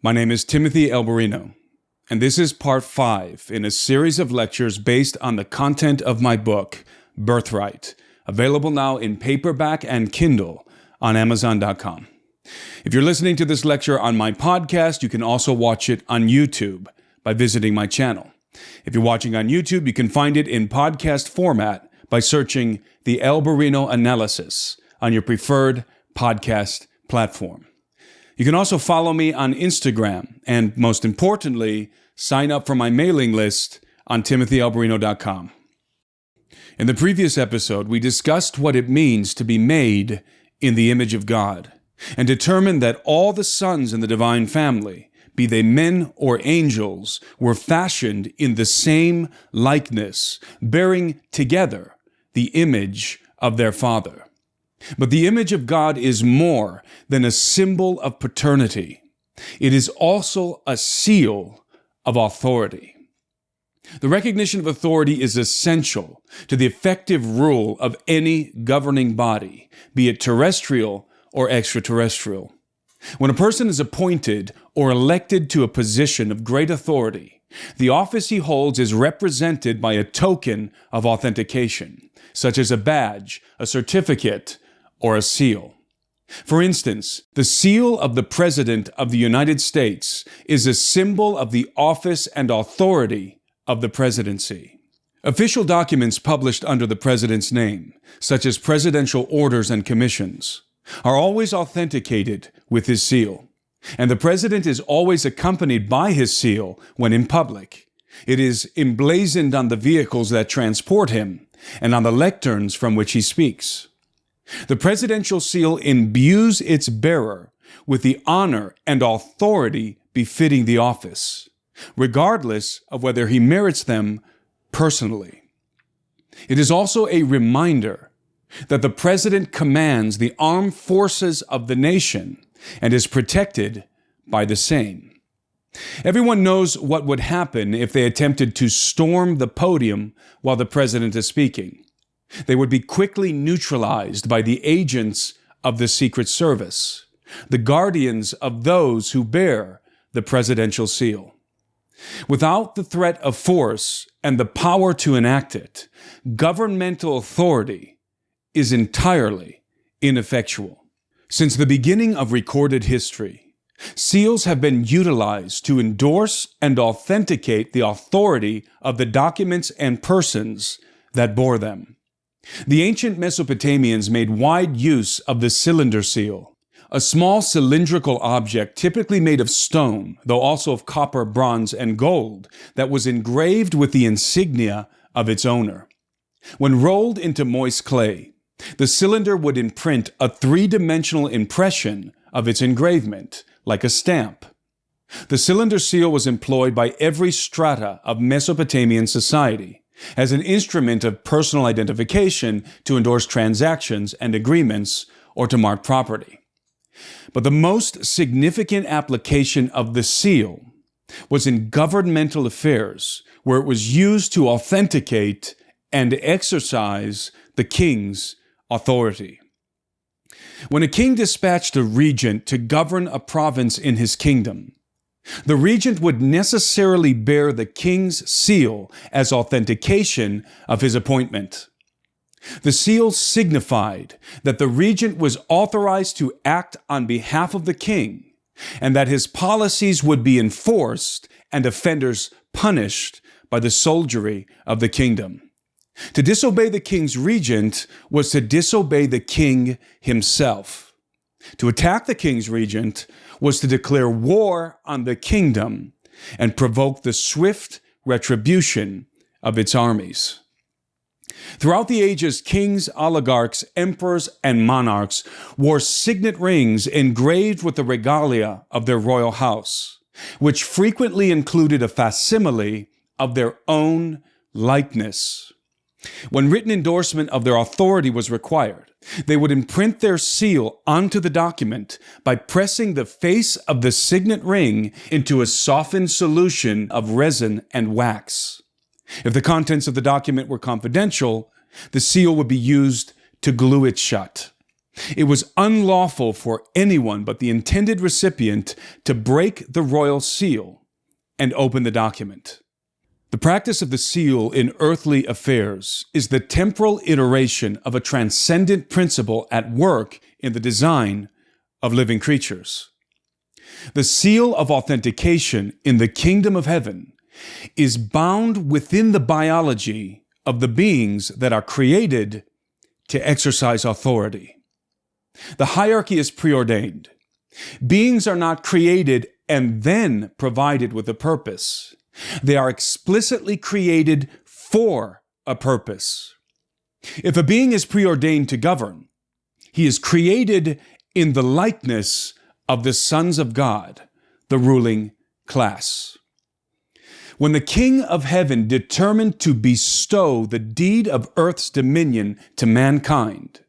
My name is Timothy Alberino, and this is part 5 in a series of lectures based on the content of my book, Birthright, available now in paperback and Kindle on Amazon.com. If you're listening to this lecture on my podcast, you can also watch it on YouTube by visiting my channel. If you're watching on YouTube, you can find it in podcast format by searching the Alberino Analysis on your preferred podcast platform. You can also follow me on Instagram, and most importantly, sign up for my mailing list on timothyalberino.com. In the previous episode, we discussed what it means to be made in the image of God, and determined that all the sons in the divine family, be they men or angels, were fashioned in the same likeness, bearing together the image of their Father. But the image of God is more than a symbol of paternity. It is also a seal of authority. The recognition of authority is essential to the effective rule of any governing body, be it terrestrial or extraterrestrial. When a person is appointed or elected to a position of great authority, the office he holds is represented by a token of authentication, such as a badge, a certificate, or a seal. For instance, the seal of the President of the United States is a symbol of the office and authority of the presidency. Official documents published under the President's name, such as presidential orders and commissions, are always authenticated with his seal, and the President is always accompanied by his seal when in public. It is emblazoned on the vehicles that transport him and on the lecterns from which he speaks. The presidential seal imbues its bearer with the honor and authority befitting the office, regardless of whether he merits them personally. It is also a reminder that the president commands the armed forces of the nation and is protected by the same. Everyone knows what would happen if they attempted to storm the podium while the president is speaking. They would be quickly neutralized by the agents of the Secret Service, the guardians of those who bear the presidential seal. Without the threat of force and the power to enact it, governmental authority is entirely ineffectual. Since the beginning of recorded history, seals have been utilized to endorse and authenticate the authority of the documents and persons that bore them. The ancient Mesopotamians made wide use of the cylinder seal, a small cylindrical object typically made of stone, though also of copper, bronze, and gold, that was engraved with the insignia of its owner. When rolled into moist clay, the cylinder would imprint a three-dimensional impression of its engravement, like a stamp. The cylinder seal was employed by every strata of Mesopotamian society as an instrument of personal identification to endorse transactions and agreements or to mark property. But the most significant application of the seal was in governmental affairs, where it was used to authenticate and exercise the king's authority. When a king dispatched a regent to govern a province in his kingdom, the regent would necessarily bear the king's seal as authentication of his appointment. The seal signified that the regent was authorized to act on behalf of the king, and that his policies would be enforced and offenders punished by the soldiery of the kingdom. To disobey the king's regent was to disobey the king himself. To attack the king's regent was to declare war on the kingdom and provoke the swift retribution of its armies. Throughout the ages, kings, oligarchs, emperors, and monarchs wore signet rings engraved with the regalia of their royal house, which frequently included a facsimile of their own likeness. When written endorsement of their authority was required, they would imprint their seal onto the document by pressing the face of the signet ring into a softened solution of resin and wax. If the contents of the document were confidential, the seal would be used to glue it shut. It was unlawful for anyone but the intended recipient to break the royal seal and open the document. The practice of the seal in earthly affairs is the temporal iteration of a transcendent principle at work in the design of living creatures. The seal of authentication in the kingdom of heaven is bound within the biology of the beings that are created to exercise authority. The hierarchy is preordained. Beings are not created and then provided with a purpose. They are explicitly created for a purpose. If a being is preordained to govern, he is created in the likeness of the sons of God, the ruling class. When the King of Heaven determined to bestow the deed of earth's dominion to mankind,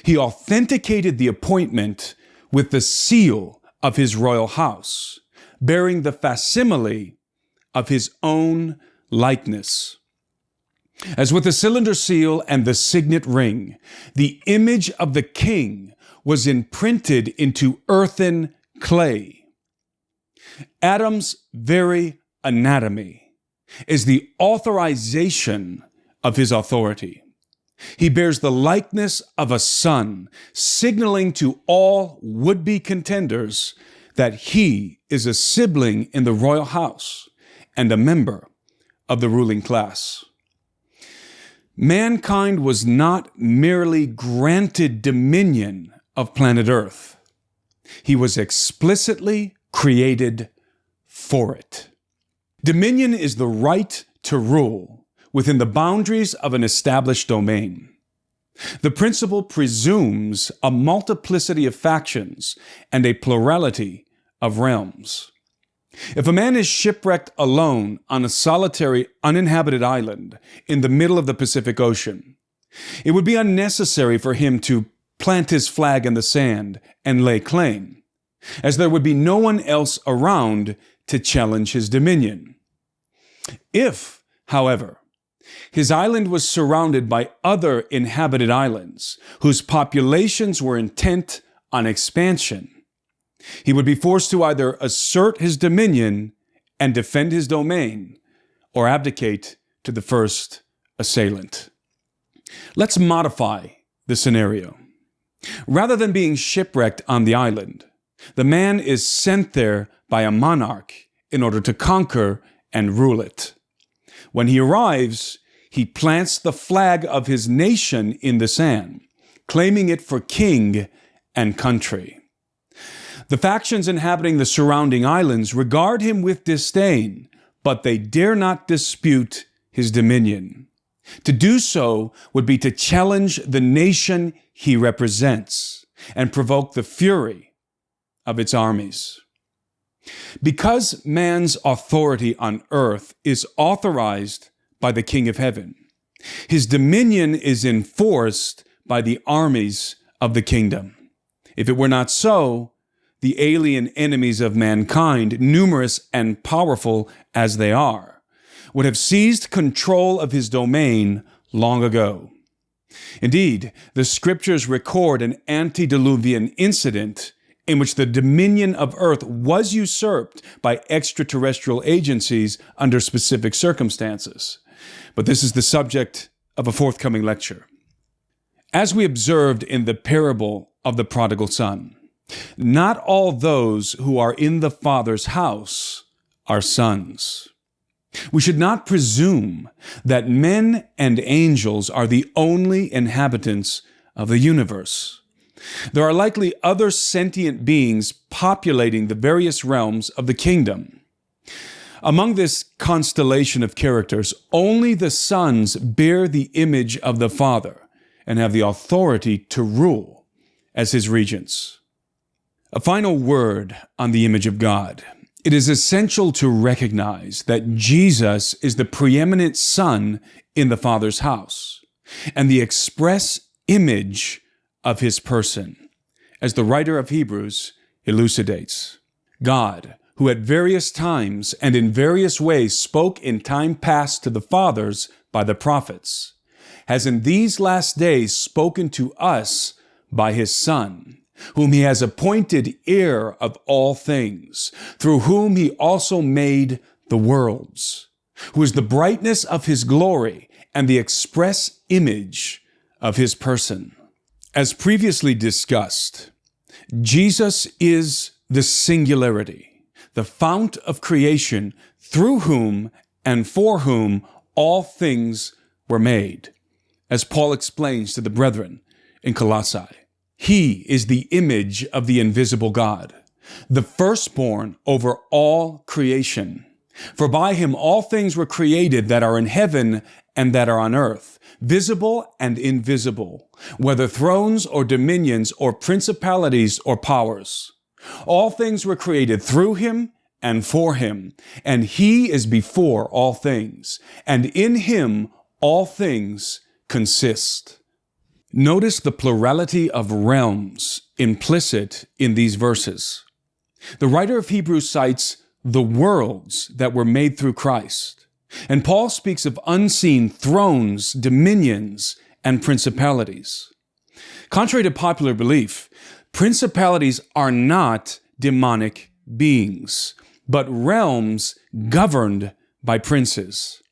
he authenticated the appointment with the seal of his royal house, bearing the facsimile of his own likeness. As with the cylinder seal and the signet ring, the image of the king was imprinted into earthen clay. Adam's very anatomy is the authorization of his authority. He bears the likeness of a son, signaling to all would-be contenders that he is a sibling in the royal house and a member of the ruling class. Mankind was not merely granted dominion of planet Earth. He was explicitly created for it. Dominion is the right to rule within the boundaries of an established domain. The principle presumes a multiplicity of factions and a plurality of realms. If a man is shipwrecked alone on a solitary, uninhabited island in the middle of the Pacific Ocean, it would be unnecessary for him to plant his flag in the sand and lay claim, as there would be no one else around to challenge his dominion. If, however, his island was surrounded by other inhabited islands whose populations were intent on expansion, he would be forced to either assert his dominion and defend his domain or abdicate to the first assailant. Let's modify the scenario. Rather than being shipwrecked on the island, the man is sent there by a monarch in order to conquer and rule it. When he arrives, he plants the flag of his nation in the sand, claiming it for king and country. The factions inhabiting the surrounding islands regard him with disdain, but they dare not dispute his dominion. To do so would be to challenge the nation he represents and provoke the fury of its armies. Because man's authority on earth is authorized by the King of Heaven, his dominion is enforced by the armies of the kingdom. If it were not so, the alien enemies of mankind, numerous and powerful as they are, would have seized control of his domain long ago. Indeed, the scriptures record an antediluvian incident in which the dominion of earth was usurped by extraterrestrial agencies under specific circumstances. But this is the subject of a forthcoming lecture. As we observed in the parable of the prodigal son, not all those who are in the Father's house are sons. We should not presume that men and angels are the only inhabitants of the universe. There are likely other sentient beings populating the various realms of the kingdom. Among this constellation of characters, only the sons bear the image of the Father and have the authority to rule as his regents. A final word on the image of God. It is essential to recognize that Jesus is the preeminent Son in the Father's house and the express image of his person, as the writer of Hebrews elucidates. God, who at various times and in various ways spoke in time past to the fathers by the prophets, has in these last days spoken to us by his Son, whom he has appointed heir of all things, through whom he also made the worlds, who is the brightness of his glory and the express image of his person. As previously discussed, Jesus is the singularity, the fount of creation, through whom and for whom all things were made, as Paul explains to the brethren in Colossae. He is the image of the invisible God, the firstborn over all creation. For by him all things were created that are in heaven and that are on earth, visible and invisible, whether thrones or dominions or principalities or powers. All things were created through him and for him, and he is before all things, and in him all things consist. Notice the plurality of realms implicit in these verses. The writer of Hebrews cites the worlds that were made through Christ, and Paul speaks of unseen thrones, dominions, and principalities. Contrary to popular belief, principalities are not demonic beings, but realms governed by princes.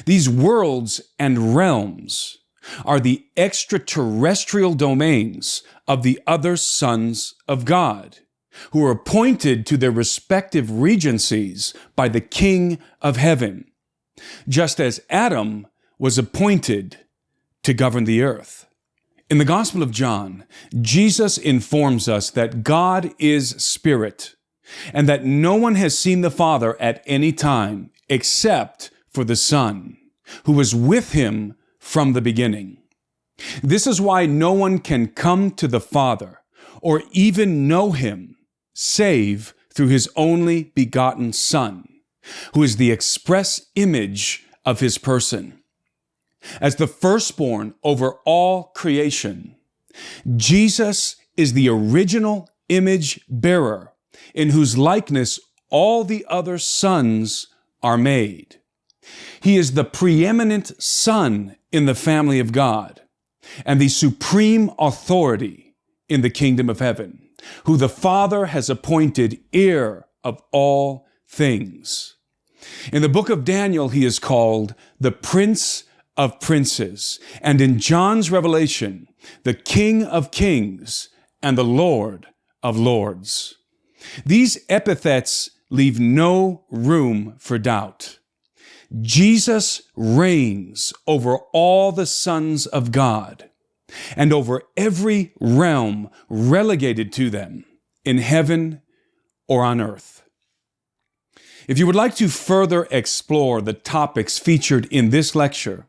These worlds and realms are the extraterrestrial domains of the other sons of God, who are appointed to their respective regencies by the King of Heaven, just as Adam was appointed to govern the earth. In the Gospel of John, Jesus informs us that God is spirit, and that no one has seen the Father at any time except for the Son, who was with him from the beginning. This is why no one can come to the Father or even know him save through his only begotten Son, who is the express image of his person. As the firstborn over all creation, Jesus is the original image bearer in whose likeness all the other sons are made. He is the preeminent Son in the family of God and the supreme authority in the kingdom of heaven, who the Father has appointed heir of all things. In the book of Daniel, he is called the Prince of Princes, and in John's Revelation, the King of Kings and the Lord of Lords. These epithets leave no room for doubt. Jesus reigns over all the sons of God and over every realm relegated to them in heaven or on earth. If you would like to further explore the topics featured in this lecture,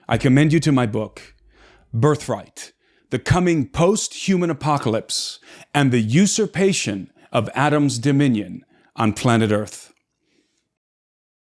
I commend you to my book, Birthright, the coming post-human apocalypse and the usurpation of Adam's dominion on planet Earth.